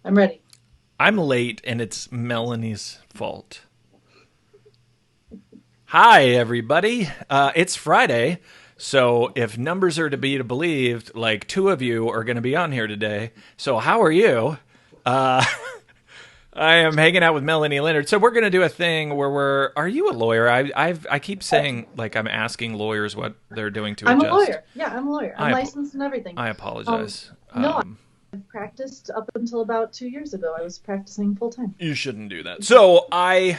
I'm ready. I'm late, and it's Melanie's fault. Hi, everybody. It's Friday, so if numbers are to be believed, like two of you are going to be on here today. So how are you? I am hanging out with Melanie Leonard. So we're going to do a thing where are you a lawyer? I keep saying, like, I'm asking lawyers what they're doing to I'm a adjust. lawyer. Yeah, I'm a lawyer. I'm licensed and everything. I apologize. No, I've practiced up until about 2 years ago. I was practicing full time. You shouldn't do that. So I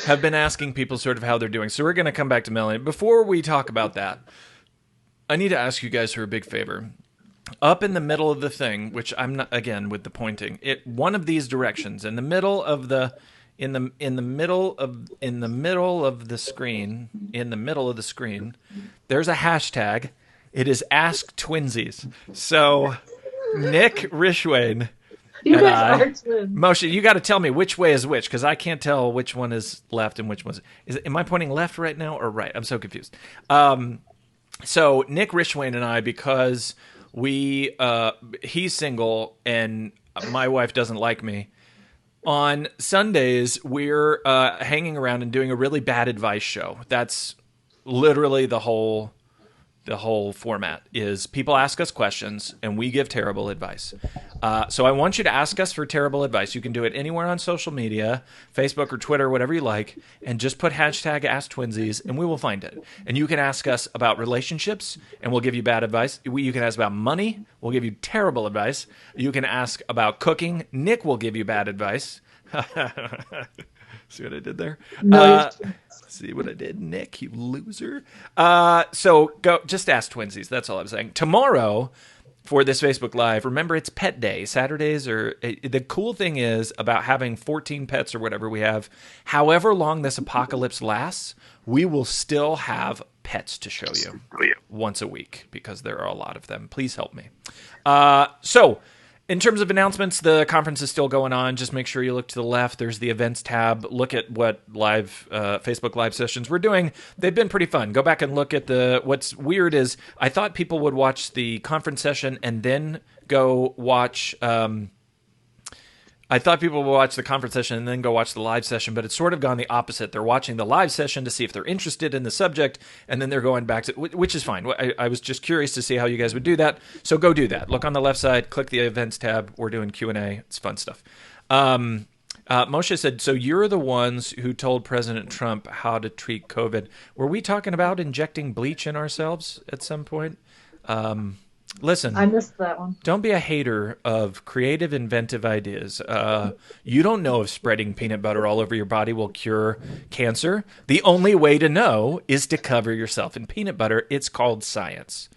have been asking people sort of how they're doing. So we're going to come back to Melanie. Before we talk about that, I need to ask you guys for a big favor. Up in the middle of the thing, which I'm not, again, with the pointing, one of these directions in the middle of the middle of the screen, there's a hashtag. It is Ask Twinsies. So Nick Rishwain You and guys are twins. Moshe, you got to tell me which way is which, because I can't tell which one is left and which one's... Am I pointing left right now or right? I'm so confused. So Nick Rishwain and I, because he's single and my wife doesn't like me, on Sundays we're hanging around and doing a really bad advice show. That's literally the whole format. Is people ask us questions and we give terrible advice. So I want you to ask us for terrible advice. You can do it anywhere on social media, Facebook or Twitter, whatever you like, and just put hashtag Ask Twinsies and we will find it. And you can ask us about relationships and we'll give you bad advice. You can ask about money. We'll give you terrible advice. You can ask about cooking. Nick will give you bad advice. See what I did there? No, See what I did, Nick, you loser. So go, just ask Twinsies. That's all I'm saying. Tomorrow, for this Facebook Live, remember it's Pet Day. Saturdays are... The cool thing is about having 14 pets or whatever we have, however long this apocalypse lasts, we will still have pets to show you once a week because there are a lot of them. Please help me. So... In terms of announcements, the conference is still going on. Just make sure you look to the left. There's the events tab. Look at what live Facebook Live sessions we're doing. They've been pretty fun. Go back and look at what's weird is I thought people would watch the conference session and then go watch... I thought people would watch the conference session and then go watch the live session, but it's sort of gone the opposite. They're watching the live session to see if they're interested in the subject, and then they're going back to, which is fine. I was just curious to see how you guys would do that, so go do that. Look on the left side, click the events tab. We're doing Q&A. It's fun stuff. Moshe said, so you're the ones who told President Trump how to treat COVID. Were we talking about injecting bleach in ourselves at some point? Listen, I missed that one. Don't be a hater of creative, inventive ideas. You don't know if spreading peanut butter all over your body will cure cancer. The only way to know is to cover yourself in peanut butter. It's called science.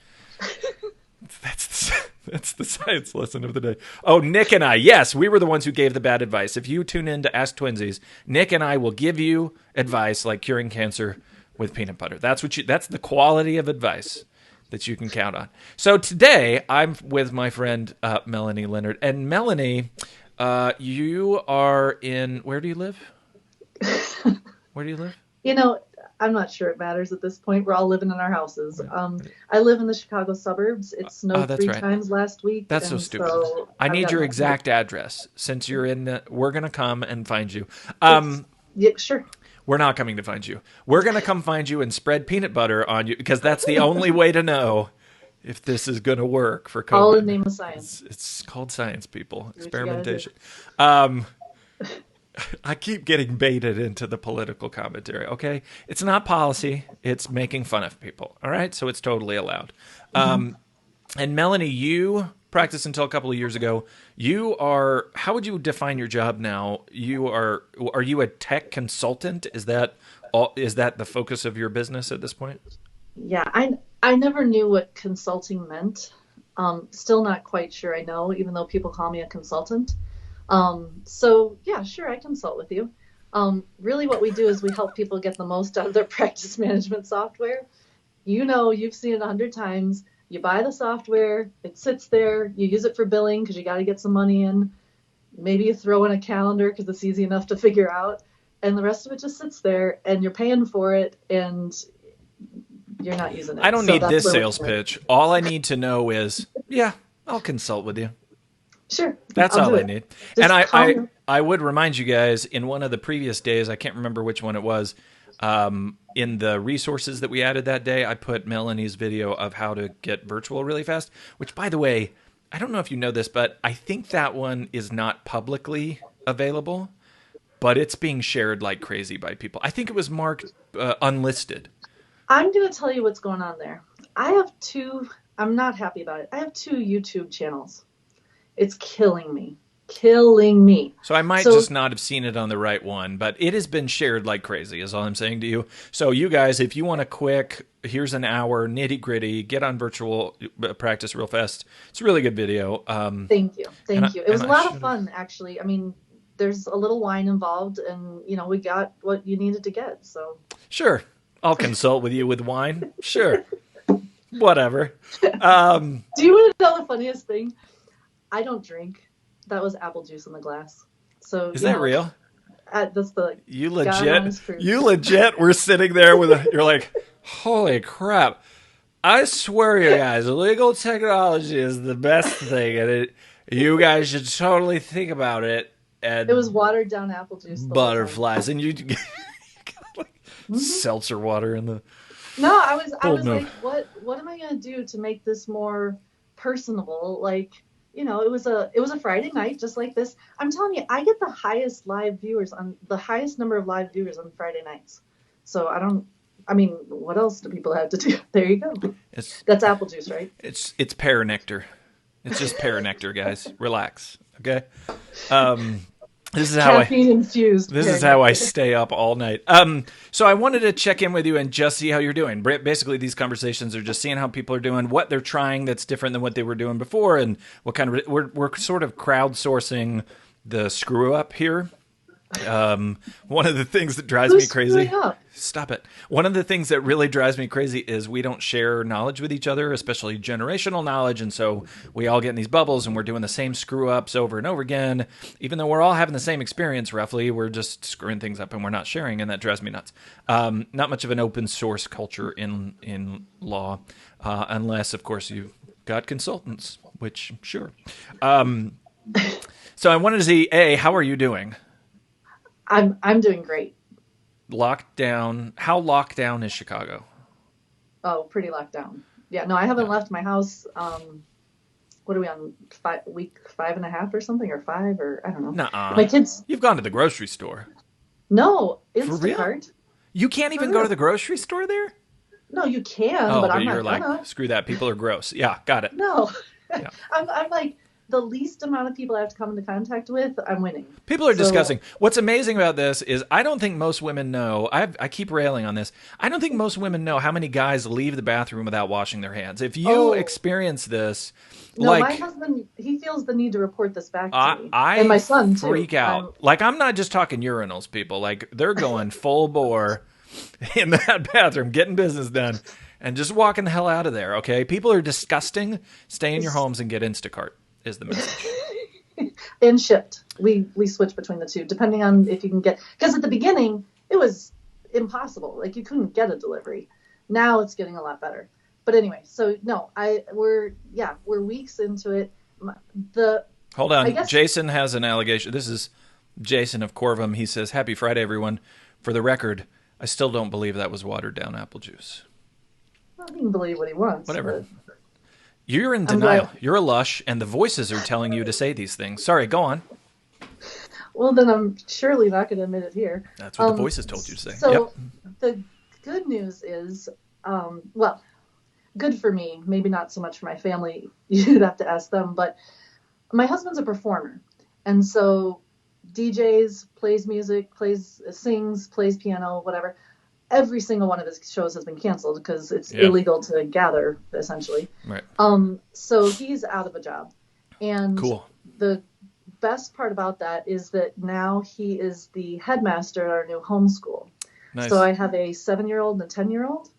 That's the science lesson of the day. Oh, Nick and I, yes, we were the ones who gave the bad advice. If you tune in to Ask Twinsies, Nick and I will give you advice like curing cancer with peanut butter. That's the quality of advice that you can count on. So today, I'm with my friend Melanie Leonard. And Melanie, you are in... Where do you live? Where do you live? I'm not sure it matters at this point. We're all living in our houses. I live in the Chicago suburbs. It snowed three times last week. That's so stupid. So I need your exact address. Since you're we're going to come and find you. Yeah, sure. We're not coming to find you. We're going to come find you and spread peanut butter on you because that's the only way to know if this is going to work for COVID. All in the name of science. It's called science, people. Experimentation. I keep getting baited into the political commentary, okay? It's not policy. It's making fun of people, all right? So it's totally allowed. And Melanie, you practiced until a couple of years ago. You are, how would you define your job now? Are you a tech consultant? Is that the focus of your business at this point? Yeah, I never knew what consulting meant. Still not quite sure I know, even though people call me a consultant. So yeah, sure, I consult with you. Really what we do is we help people get the most out of their practice management software. You've seen it 100 times. You buy the software, it sits there, you use it for billing because you got to get some money in. Maybe you throw in a calendar because it's easy enough to figure out. And the rest of it just sits there and you're paying for it and you're not using it. I don't need this sales pitch. All I need to know is, yeah, I'll consult with you. Sure, That's I'll do all I it. need. And Just call me. I would remind you guys in one of the previous days, I can't remember which one it was, in the resources that we added that day, I put Melanie's video of how to get virtual really fast, which, by the way, I don't know if you know this, but I think that one is not publicly available, but it's being shared like crazy by people. I think it was marked unlisted. I'm going to tell you what's going on there. I have two, I'm not happy about it. I have two YouTube channels. It's killing me. Killing me. So I might So just not have seen it on the right one, but it has been shared like crazy, is all I'm saying to you. So you guys, if you want a quick, here's an hour, nitty gritty, get on virtual practice real fast. It's a really good video. thank you. Thank you. It was a I lot of should have. fun, actually. I mean, there's a little wine involved, and, we got what you needed to get. So, Sure, I'll consult with you with wine. Sure, whatever. do you want to know the funniest thing? I don't drink. That was apple juice in the glass. So, Is that real? that's the You God legit, honest truth. you legit were sitting there with a, you're like, holy crap. I swear you guys, legal technology is the best thing, and you guys should totally think about it. It was And watered down apple juice the whole time. butterflies, and you got like Mhm. seltzer water in the No, I bold was move. like, what am I gonna do to make this more personable? Like, it was a Friday night just like this. I'm telling you, I get the highest number of live viewers on Friday nights. So I mean, what else do people have to do? There you go. It's That's apple juice, right? it's pear nectar. It's just pear nectar, guys. Relax, okay? Um, this is how I Caffeine infused This pear is how I nectar. stay up all night. So I wanted to check in with you and just see how you're doing. Basically, these conversations are just seeing how people are doing, what they're trying that's different than what they were doing before, and what kind of we're sort of crowdsourcing the screw up here. One of the things that drives me Who's crazy. screwing up? Stop it. One of the things that really drives me crazy is we don't share knowledge with each other, especially generational knowledge. And so we all get in these bubbles and we're doing the same screw ups over and over again. Even though we're all having the same experience, roughly, we're just screwing things up and we're not sharing. And that drives me nuts. Not much of an open source culture in law, unless, of course, you've got consultants, which, sure. So I wanted to see, A, how are you doing? I'm doing great. Lockdown. How locked down is Chicago? Oh, pretty locked down. Yeah, no, I haven't Yeah. left my house. What are we on? Week 5.5 or something, or 5, or I don't know. Nuh-uh. My kids, You've gone to the grocery store. no, For real? Instacart. You can't For even go to real. the grocery store there? No, you can, Oh, but but I'm you're not like, gonna. screw that. People are gross. Yeah, got it. No. Yeah. I'm like, the least amount of people I have to come into contact with, I'm winning. People are So, disgusting. What's amazing about this is I don't think most women know. I keep railing on this. I don't think most women know how many guys leave the bathroom without washing their hands. If you oh, experience this, no, my like husband, he feels the need to report this back to I me. And I my son, too. freak out. Like I'm not just talking urinals, people. Like they're going full bore in that bathroom, getting business done, and just walking the hell out of there. Okay, people are disgusting. Stay in your homes and get Instacart is the message. And shipped. We switch between the two, depending on if you can get, because at the beginning, it was impossible. Like, you couldn't get a delivery. Now it's getting a lot better. But anyway, so no, we're weeks into it. The Hold I on, guess Jason has an allegation. This is Jason of Corvum. He says, "Happy Friday, everyone. For the record, I still don't believe that was watered down apple juice. well, he can believe what he wants, Whatever. but You're in I'm denial. glad. You're a lush, and the voices are telling you to say these things. Sorry, go on. Well, then I'm surely not going to admit it here. That's what the voices told you to say. Yep. So the good news is, well, good for me. Maybe not so much for my family. You'd have to ask them. But my husband's a performer, and so DJs, plays music, sings, plays piano, whatever. Every single one of his shows has been canceled because it's Yeah. illegal to gather, essentially. Right. So he's out of a job, and Cool. the best part about that is that now he is the headmaster at our new homeschool. So Nice. I have a 7-year-old and a 10-year-old.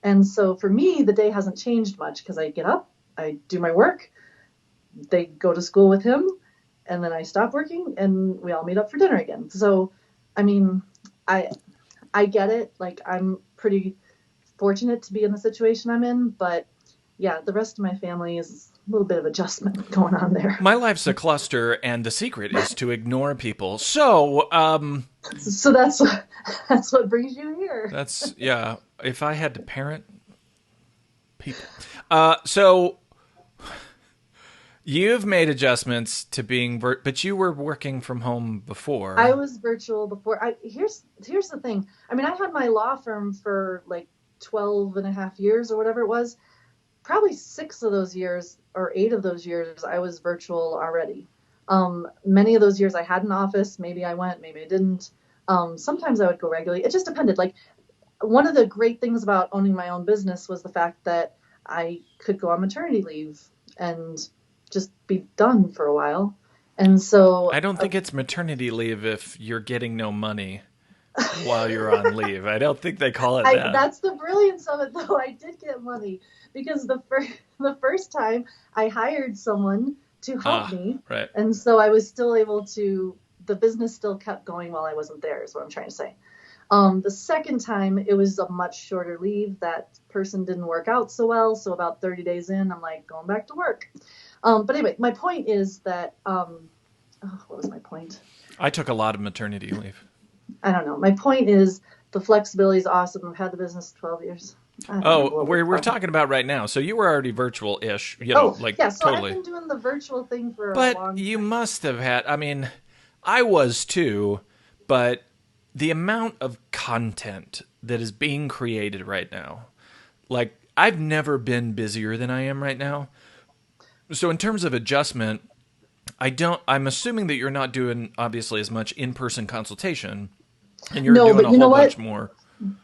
And so for me, the day hasn't changed much because I get up, I do my work, they go to school with him, and then I stop working and we all meet up for dinner again. So, I mean, I I get it. Like, I'm pretty fortunate to be in the situation I'm in, but yeah, the rest of my family is little bit of adjustment going on there. My life's a cluster, and the secret is to ignore people. So, So that's what brings you here. that's, yeah, if I had to parent people. So you've made adjustments to being, but you were working from home I before. was virtual before. Here's the thing. I mean, I had my law firm for like 12 and a half years or whatever it was. Probably 6 of those years or 8 of those years, I was virtual already. Many of those years I had an office. Maybe I went, maybe I didn't. Sometimes I would go regularly. It just depended. Like one of the great things about owning my own business was the fact that I could go on maternity leave and just be done for a while. And so I don't think it's maternity leave if you're getting no money while you're on leave. I don't think they call it that. that's the brilliance of it, though. I did get money because the first time I hired someone to help Ah, me, right. and so I was still able to. The business still kept going while I wasn't there. Is what I'm trying to say. The second time, it was a much shorter leave. That person didn't work out so well. So about 30 days in, I'm like going back to work. But anyway, my point is that what was my point? I took a lot of maternity leave. I don't know. My point is the flexibility is awesome. I've had the business 12 years. I don't remember Oh, what we're we're talking. talking about right now. So you were already virtual-ish, Oh, like yeah. So I've totally. been doing the virtual thing for a But long you time. must have had, I mean, I was too, but the amount of content that is being created right now, like, I've never been busier than I am right now. So in terms of adjustment, I'm assuming that you're not doing obviously as much in-person consultation and you're No, doing but a you know whole what? bunch more.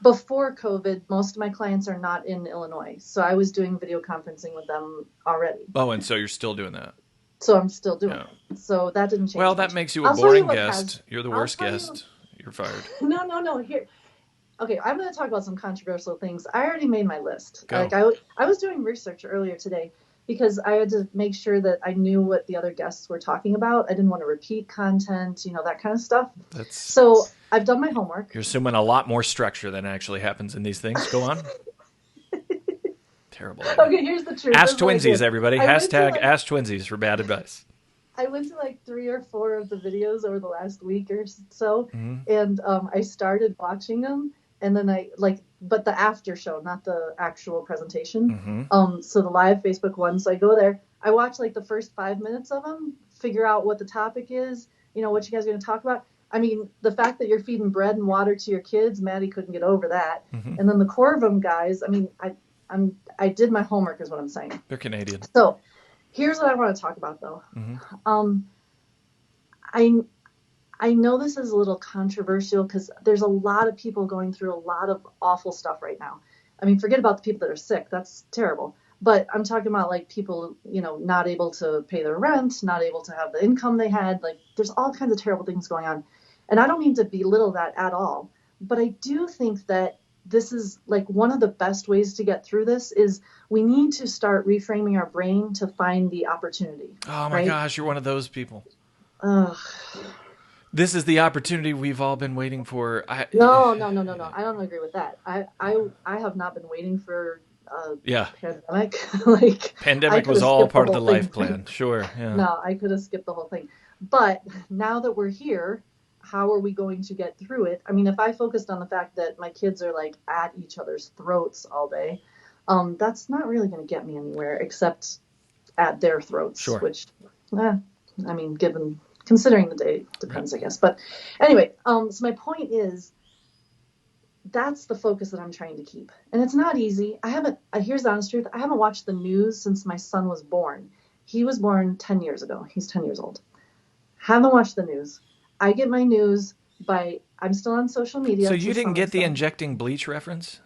Before COVID, most of my clients are not in Illinois. So I was doing video conferencing with them already. Oh, and so you're still doing that. So I'm still doing Yeah. it. So that didn't Well, change that much. makes you a I'll tell you boring what has. guest. You're the I'll worst tell you. guest. You're fired. No, no, no. Here. Okay, I'm going to talk about some controversial things. I already made my list. Go. I was doing research earlier today because I had to make sure that I knew what the other guests were talking about. I didn't want to repeat content, that kind of stuff. That's So I've done my homework. You're assuming a lot more structure than actually happens in these things. Go on. Terrible idea. Okay, here's the truth. This Ask is what I Twinsies, did. everybody. I went to Hashtag like Ask Twinsies for bad advice. I went to like 3 or 4 of the videos over the last week or so, Hmm. and I started watching them, and then but the after show, not the actual presentation. Hmm. So the live Facebook one. So I go there, I watch like the first 5 minutes of them, figure out what the topic is, what you guys are going to talk about. I mean, the fact that you're feeding bread and water to your kids, Maddie couldn't get over that. Hmm. And then the core of them guys, I mean, I did my homework, is what I'm saying. They're Canadian. So here's what I want to talk about, though. Hmm. Um, I I know this is a little controversial because there's a lot of people going through a lot of awful stuff right now. I mean, forget about the people that are sick. That's terrible. But I'm talking about like people, not able to pay their rent, not able to have the income they had. Like there's all kinds of terrible things going on. And I don't mean to belittle that at all. But I do think that this is like one of the best ways to get through this is we need to start reframing our brain to find the opportunity, Oh my right? gosh, you're one of those people. Ugh. This is the opportunity we've all been waiting for. No, no, no, no, no. I don't agree with that. I have not been waiting for a Yeah, pandemic. Like I pandemic could was have all skipped the part of the whole life thing. plan. Sure. Yeah. No, I could have skipped the whole thing. But now that we're here, how are we going to get through it? I mean, if I focused on the fact that my kids are like at each other's throats all day, that's not really going to get me anywhere except at their throats, Sure. which, I mean, considering the day, depends, I guess. But anyway, so my point is that's the focus that I'm trying to keep. And it's not easy. Here's the honest truth. I haven't watched the news since my son was born. He was born 10 years ago. He's 10 years old. Haven't watched the news. I get my news I'm still on social media So to you didn't some get the extent. injecting bleach reference?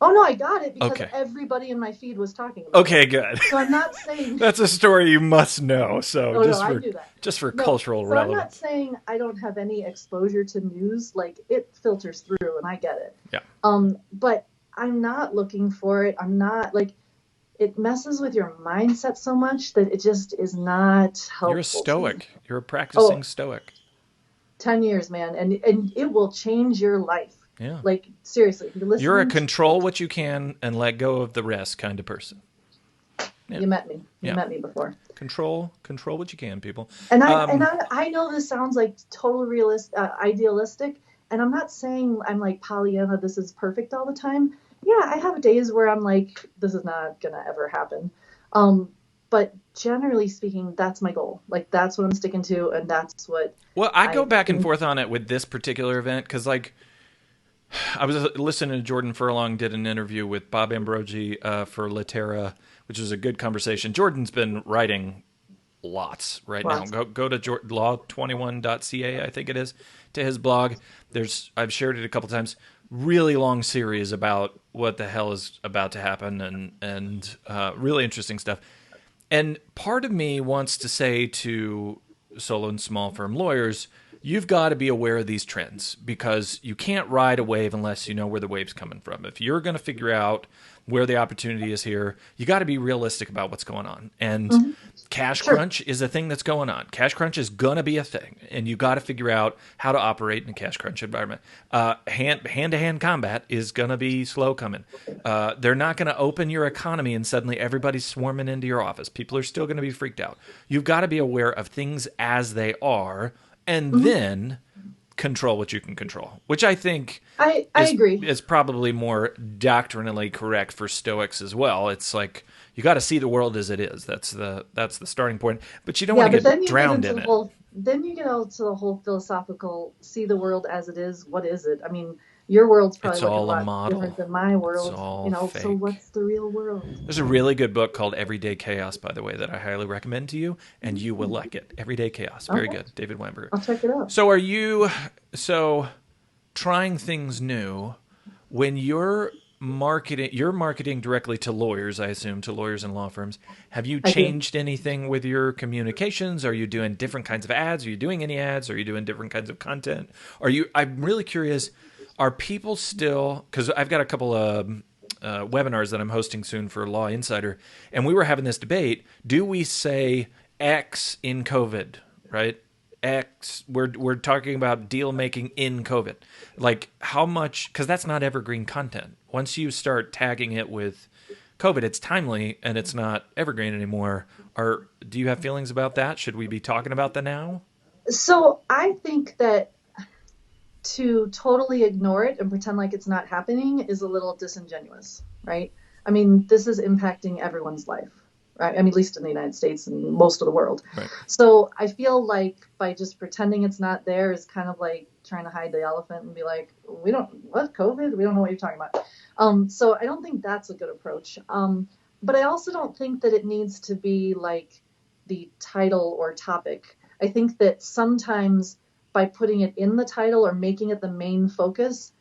Oh, no, I got it because Okay. everybody in my feed was talking about Okay, it. good. So I'm not saying, That's a story you must know. So oh, no, I knew that. just for No, cultural so I'm not relevance. saying I don't have any exposure to news. Like it filters through and I get it. Yeah. But I'm not looking for it. I'm not like it messes with your mindset so much that it just is not helpful. You're a to me. stoic. You're a practicing stoic. 10 years, man, and it will change your life. Yeah. Like seriously, if you're listening. You're a control what you can and let go of the rest kind of person. Yeah. You met me. You Yeah. met me before. Control what you can, people. I know this sounds like totally idealistic, and I'm not saying I'm like Pollyanna. This is perfect all the time. Yeah, I have days where I'm like, this is not gonna ever happen. Um, but generally speaking, that's my goal. Like that's what I'm sticking to, and that's what Well, I go I back and think. forth on it with this particular event because, like, I was listening to Jordan Furlong did an interview with Bob Ambrogi for Litera, which was a good conversation. Jordan's been writing lots right now. Lots. Go to law21.ca, I think it is, to his blog. I've shared it a couple times. Really long series about what the hell is about to happen and really interesting stuff. And part of me wants to say to solo and small firm lawyers, you've got to be aware of these trends because you can't ride a wave unless you know where the wave's coming from. If you're going to figure out where the opportunity is here, you got to be realistic about what's going on. And Hmm. cash Sure. crunch is a thing that's going on. Cash crunch is going to be a thing, and you got to figure out how to operate in a cash crunch environment. Hand-to-hand combat is going to be slow coming. They're not going to open your economy and suddenly everybody's swarming into your office. People are still going to be freaked out. You've got to be aware of things as they are, and Hmm. then control what you can control, which I think I agree. is probably more doctrinally correct for Stoics as well. It's like you got to see the world as it is. That's the starting point, but you don't Yeah, want to but get then you get drowned into in the it. whole then you get out to the whole philosophical see the world as it is. What is it? I mean, your world's probably It's looking a all a lot different model. than my It's world, all so fake. what's the real world? There's a really good book called Everyday Chaos, by the way, that I highly recommend to you, and you will Hmm. like it. Everyday Chaos, very Okay, good. David Weinberger. I'll check it out. So, are you trying things new when you're marketing directly to lawyers, I assume, to lawyers and law firms. Have you I do. changed anything with your communications? Are you doing different kinds of ads? Are you doing any ads? Are you doing different kinds of content? I'm really curious, are people still, because I've got a couple of webinars that I'm hosting soon for Law Insider, and we were having this debate. Do we say X in COVID, right? X, we're talking about deal making in COVID. Like how much, because that's not evergreen content. Once you start tagging it with COVID, it's timely and it's not evergreen anymore. Do you have feelings about that? Should we be talking about that now? So I think that to totally ignore it and pretend like it's not happening is a little disingenuous, right? I mean, this is impacting everyone's life, right? I mean, at least in the United States and most of the world. Right. So I feel like by just pretending it's not there is kind of like trying to hide the elephant and be like, we don't, what, COVID? We don't know what you're talking about. So I don't think that's a good approach. But I also don't think that it needs to be like the title or topic. I think that sometimes by putting it in the title or making it the main focus,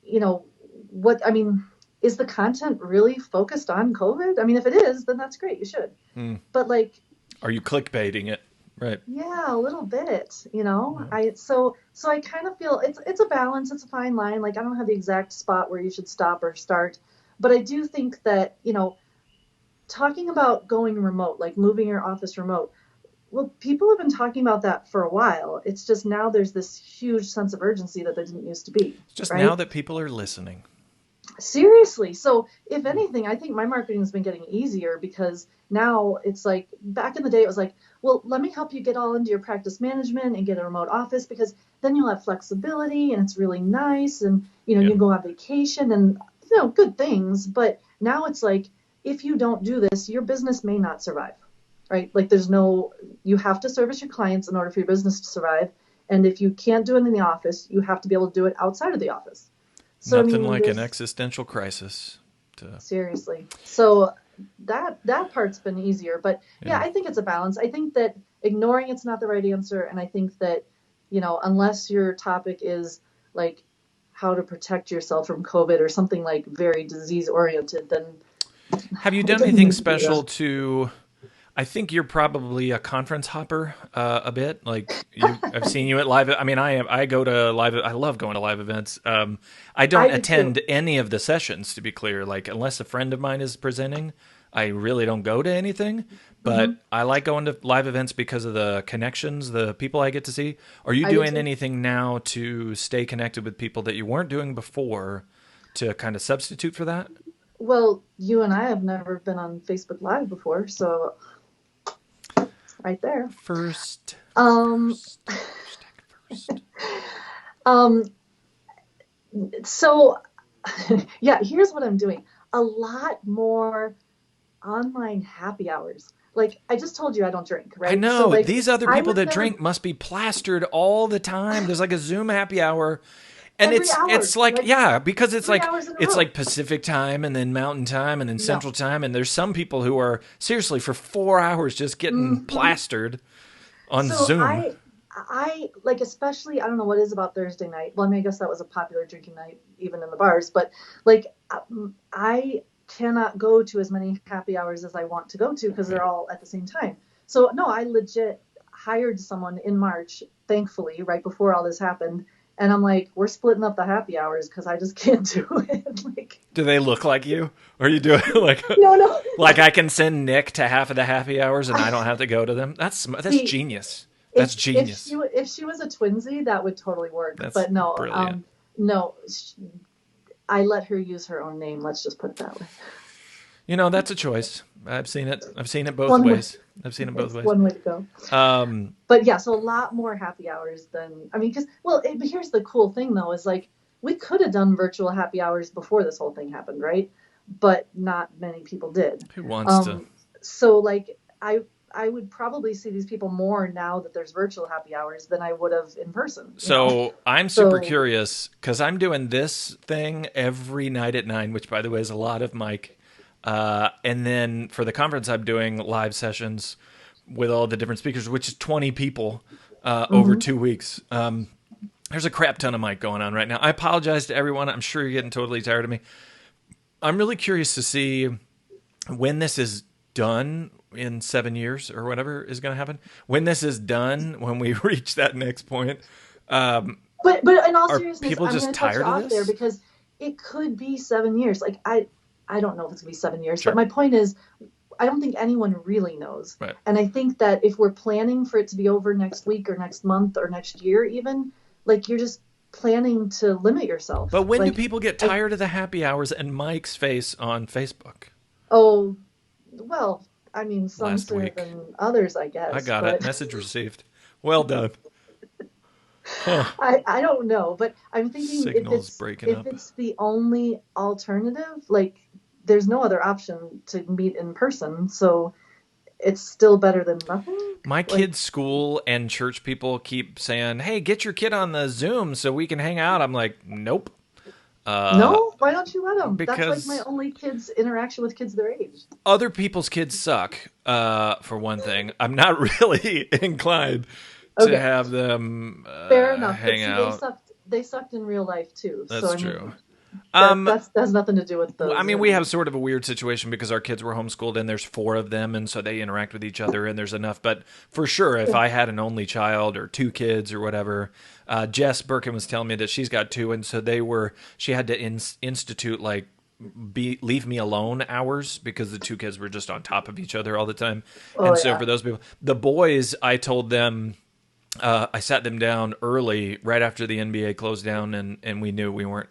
you know, what I mean, is the content really focused on COVID? I mean, if it is, then that's great. You should. Hmm. But like, Are you clickbaiting it? Right. yeah, a little bit, you know. Yeah. So I kind of feel it's a balance, it's a fine line. Like I don't have the exact spot where you should stop or start, but I do think that, talking about going remote, like moving your office remote, well, people have been talking about that for a while. It's just now there's this huge sense of urgency that there didn't used to be, It's just now right? that people are listening. Seriously. So, if anything, I think my marketing has been getting easier because now it's like back in the day, it was like, well, let me help you get all into your practice management and get a remote office because then you'll have flexibility and it's really nice and you Yeah. can go on vacation and good things. But now it's like if you don't do this, your business may not survive, right? Like you have to service your clients in order for your business to survive. And if you can't do it in the office, you have to be able to do it outside of the office. So I Nothing mean, like an there's existential crisis to, seriously. So that part's been easier, but yeah, yeah. I think it's a balance. I think that ignoring it's not the right answer, and I think that unless your topic is like how to protect yourself from COVID or something like very disease oriented, then Have you it done doesn't anything need to be special there. to? I think you're probably a conference hopper a bit. Like I've seen you at live. I mean, I am. I go to live. I love going to live events. I I don't do too. attend any of the sessions, to be clear. Like unless a friend of mine is presenting, I really don't go to anything. Hmm. But I like going to live events because of the connections, the people I get to see. Are you I do doing too. anything now to stay connected with people that you weren't doing before to kind of substitute for that? Well, you and I have never been on Facebook Live before, so right there. First, Um, first, hashtag first. um, so yeah, here's what I'm doing. A lot more online happy hours. Like I just told you I don't drink, I right? So know like these other I people would that never drink must be plastered all the time. There's like a Zoom happy hour, and every it's hour, like, like yeah, because three hours in a it's row. like Pacific time and then Mountain time and then No. Central time, and there's some people who are seriously for 4 hours just getting Hmm. plastered on So Zoom. I like especially I don't know what is about Thursday night. Well, I mean, I guess that was a popular drinking night even in the bars, but like I cannot go to as many happy hours as I want to go to because they're all at the same time. So no, I legit hired someone in March, thankfully, right before all this happened, and I'm like, we're splitting up the happy hours because I just can't do it. Like, Do they look like you? Or are you doing no, no. like I can send Nick to half of the happy hours and I don't have to go to them? That's See, genius. That's genius. if she was a twinsy, that would totally work. That's But no, brilliant. no, I let her use her own name. Let's just put it that way. That's a choice. I've seen it. I've seen it both One way, ways. I've seen it both it's ways. one way to go. Um, But yeah, so a lot more happy hours than I mean, because but here's the cool thing though is like we could have done virtual happy hours before this whole thing happened, right? But not many people did. who wants to? Um, so like I would probably see these people more now that there's virtual happy hours than I would have in person, you know? So I'm super So curious because I'm doing this thing every night at 9, which by the way is a lot of Mike. And then for the conference, I'm doing live sessions with all the different speakers, which is 20 people over mhm. 2 weeks. There's a crap ton of Mike going on right now. I apologize to everyone. I'm sure you're getting totally tired of me. I'm really curious to see when this is done in 7 years or whatever is going to happen. When this is done, when we reach that next point, um, But in all are seriousness, people I'm just going to cut you tired of off there this? because it could be 7 years. Like I don't know if it's going to be 7 years, but Sure. my point is, I don't think anyone really knows. Right. And I think that if we're planning for it to be over next week or next month or next year, even like you're just planning to limit But yourself. when do Like people get I tired of the happy hours and Mike's face on Facebook? oh well, I mean some Last sooner week. than others, I I guess, got it. but Message received. Well done. Huh. I don't know, but I'm thinking Signals breaking if up. it's the only alternative, like there's no other option to meet in person, so it's still better than nothing. My Like kids' school and church people keep saying, "Hey, get your kid on the Zoom so we can hang out." I'm like, "Nope." Uh, no, why don't you let them? That's like my because only kids interaction with kids their age. other people's kids suck. For one thing, I'm not really inclined to Okay, have them fair enough. But hang see, out. they sucked in real life too. So That's I true. mean, Um, that has nothing to do with the I mean, we have Zoom. sort of a weird situation because our kids were homeschooled and there's four of them, and so they interact with each other, and there's enough. But for sure, if Yeah. I had an only child or two kids or whatever, Jess Birkin was telling me that she's got two, and so she had to institute like leave me alone hours because the two kids were just on top of each other all the time. Oh And so yeah. for those people, the boys, I told them, I sat them down early, right after the NBA closed down, and we knew we weren't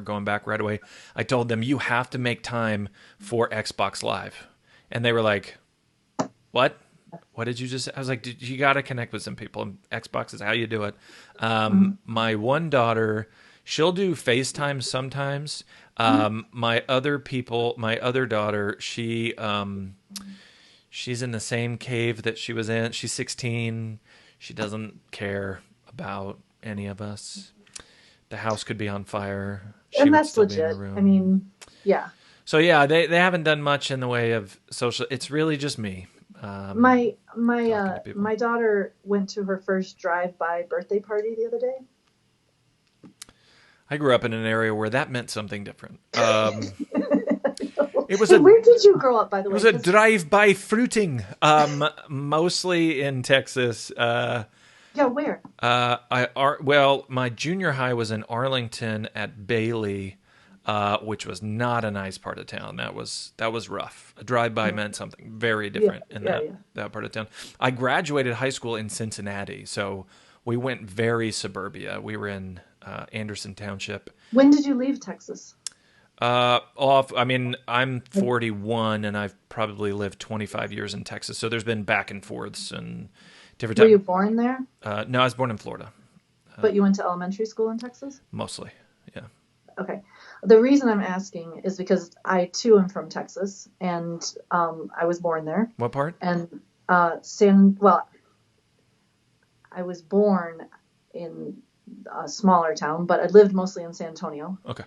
going back right away. I told them you have to make time for Xbox Live, and they were like, "What? What did you just say?" I was like, "You got to connect with some people. And Xbox is how you do it." Mhm. My one daughter, she'll do FaceTime sometimes. Mhm. My other daughter, she's in the same cave that she was in. She's 16. She doesn't care about any of us. The house could be on fire. She And would that's still be in her legit. I room. mean, yeah. So yeah, they haven't done much in the way of social. It's really just me talking to people. My daughter went to her first drive-by birthday party the other day. I grew up in an area where that meant something different. It was Hey, a where did you grow up, by the it way? was a Because drive-by fruiting, mostly in Texas. yeah, where? Well, my junior high was in Arlington at Bailey, which was not a nice part of town. That was rough. A drive-by Mm. meant something very Yeah, different in yeah, that yeah. that part of town. I graduated high school in Cincinnati, so we went very suburbia. We were in Anderson Township. When did you leave Texas? Off. I mean, I'm 41, and I've probably lived 25 years in Texas. So there's been back and forths and different Were you time. born there? No, I was born in Florida, But you went to elementary school in Texas? mostly. Yeah. Okay. The reason I'm asking is because I too am from Texas, and I was born there. What part? And well, I was born in a smaller town, but I lived mostly in San Antonio. Okay.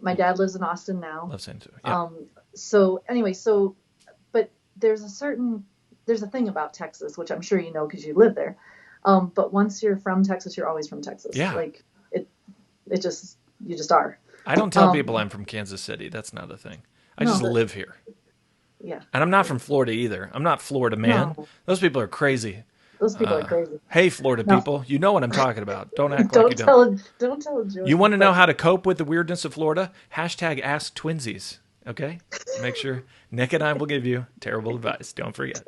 My dad lives in Austin now. Love San Antonio. Yeah. So anyway, but there's a thing about Texas, which I'm sure you know because you live there. But once you're from Texas, you're always from Texas. Yeah. Like it just, you just are. I don't tell people I'm from Kansas City. That's not a thing. I just live here. Yeah. And I'm not from Florida either. I'm not Florida man. No. Those people are crazy. Those people are crazy. Hey, Florida people, you know what I'm talking about. Don't act like you Don't tell a joke. You want to know how to cope with the weirdness of Florida? Hashtag Ask Twinsies. Okay? Make sure Nick and I will give you terrible advice. Don't forget.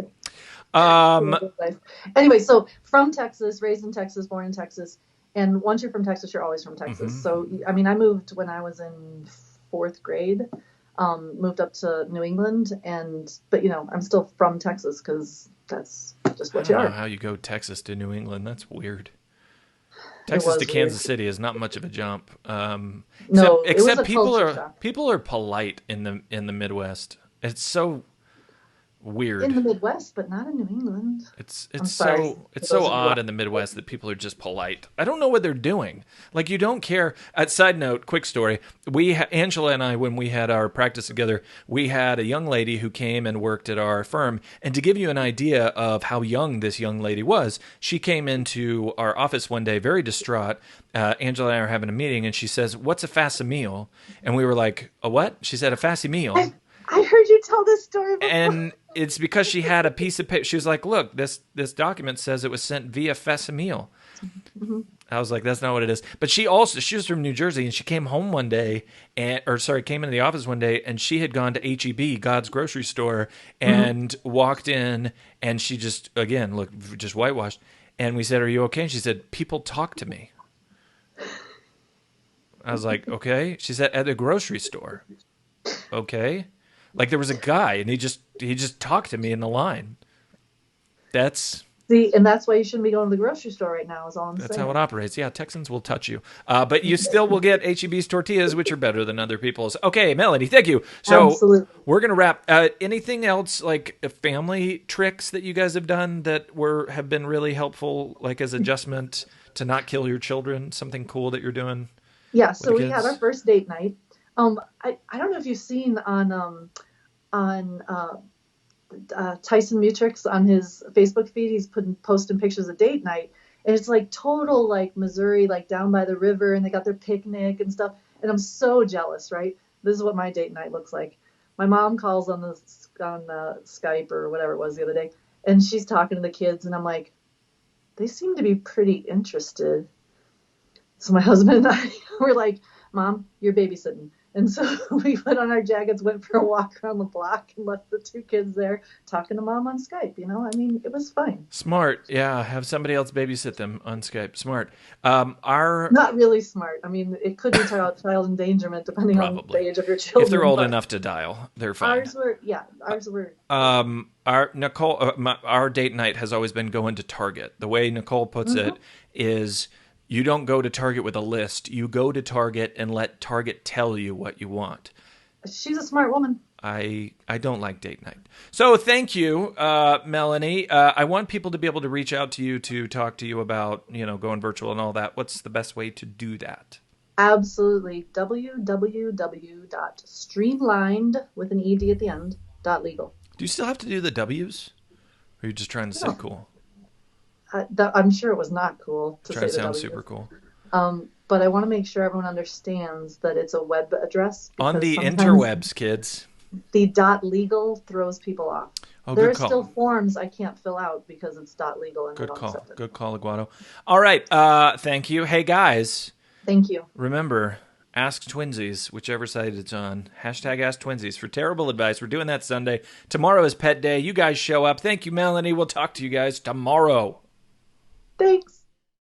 Anyway, so from Texas, raised in Texas, born in Texas. And once you're from Texas, you're always from Texas. Mm-hmm. So, I mean, I moved when I was in fourth grade, moved up to New England. But, I'm still from Texas because that's just what you I are. don't know how you go Texas to New England. That's weird. Texas to Kansas City is not much of a jump. No, except people are polite in the Midwest. It's so weird. In the Midwest, but not in New England. It's so odd in the Midwest that people are just polite. I don't know what they're doing. Like, you don't care. Side note, quick story. Angela and I, when we had our practice together, we had a young lady who came and worked at our firm. And to give you an idea of how young this young lady was, she came into our office one day very distraught. Angela and I are having a meeting, and she says, "What's a facsimile?" And we were like, "A what?" She said, "A facsimile." I heard you tell this story before. And it's because she had a piece of paper. She was like, "Look, this document says it was sent via facsimile." Mm-hmm. I was like, "That's not what it is." But she was from New Jersey, and she came home one day, came into the office one day, and she had gone to H-E-B, God's grocery store, and walked in, and she just, again, looked just whitewashed. And we said, "Are you okay?" And she said, "People talk to me." I was like, "Okay." She said, "At the grocery store." Okay. Like, there was a guy, and he just talked to me in the line. See, and that's why you shouldn't be going to the grocery store right now, is all I'm saying. That's how it operates. Yeah, Texans will touch you. But you still will get H-E-B's tortillas, which are better than other people's. Okay, Melanie, thank you. So Absolutely. We're going to wrap. Anything else, like family tricks that you guys have done that have been really helpful, like as adjustment to not kill your children? Something cool that you're doing? Yeah, so we had our first date night. I don't know if you've seen on Tyson Mutrix on his Facebook feed, he's posting pictures of date night, and it's like total like Missouri, like down by the river, and they got their picnic and stuff. And I'm so jealous, right? This is what my date night looks like. My mom calls on the Skype or whatever it was the other day, and she's talking to the kids, and I'm like, they seem to be pretty interested. So my husband and I were like, "Mom, you're babysitting." And so we put on our jackets, went for a walk around the block, and left the two kids there talking to Mom on Skype. I mean, it was fine. Smart. Yeah, have somebody else babysit them on Skype. Smart. Not really smart. I mean, it could be child endangerment depending on the age of your children. If they're old enough to dial, they're fine. Ours were. Our date night has always been going to Target. The way Nicole puts it is, you don't go to Target with a list. You go to Target and let Target tell you what you want. She's a smart woman. I don't like date night. So thank you, Melanie. I want people to be able to reach out to you to talk to you about, going virtual and all that. What's the best way to do that? Absolutely. www.streamlined, with an ED at the end, .legal. Do you still have to do the W's? Or are you just trying to say cool? I'm sure it was not cool to say the sound W's. super cool. But I want to make sure everyone understands that it's a web address. On the interwebs, kids. The .legal throws people off. There are still forms I can't fill out because it's .legal. And Good call. Good call, Aguado. All right. Thank you. Hey, guys. Thank you. Remember, Ask Twinsies, whichever side it's on. Hashtag Ask Twinsies for terrible advice. We're doing that Sunday. Tomorrow is Pet Day. You guys show up. Thank you, Melanie. We'll talk to you guys tomorrow. Thanks.